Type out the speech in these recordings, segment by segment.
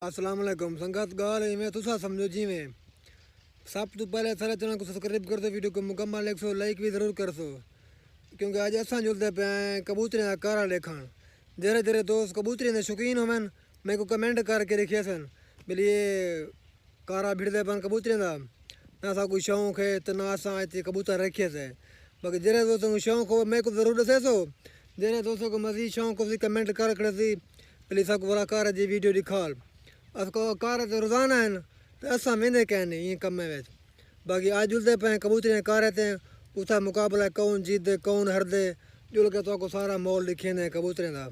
अस्सलाम वालेकुम संगत गाल में तुसा समझो जी में सब तो पहले सारे चैनल को सब्सक्राइब कर दो, वीडियो को मुकम्मल 100 लाइक भी ज़रूर कर दो, क्योंकि आज असा जुलते पे कबूतरें का कारा देखन। धीरे धीरे दोस्त कबूतरी के शौकीन हो मैन मेरे को कमेंट करके रखिए सन बोले ये कारा भिड़ते पन कबूतरें का ना सा कोई शौक है तो ना असा इतने कबूतर रखे से। बाकी जरे दोस्तों को शौक हो मेरे को ज़रूर दसे सो, जरे दोस्तों को मज़ीद शौक हो कमेंट कर सी बोले सब वाला कार जी वीडियो दिखाल असको कार तो रोज़ाना है तो असा वेंदे कहने ये कम में। बाकी आज जुलते पे कबूतर कार रहते हैं उसका मुकाबला कौन जीते कौन हरदे जुल के तो सारा मोल लिखे ने कबूतरें का।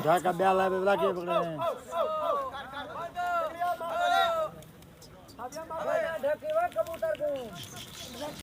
ढाका ब्याला पे लाके पकड़े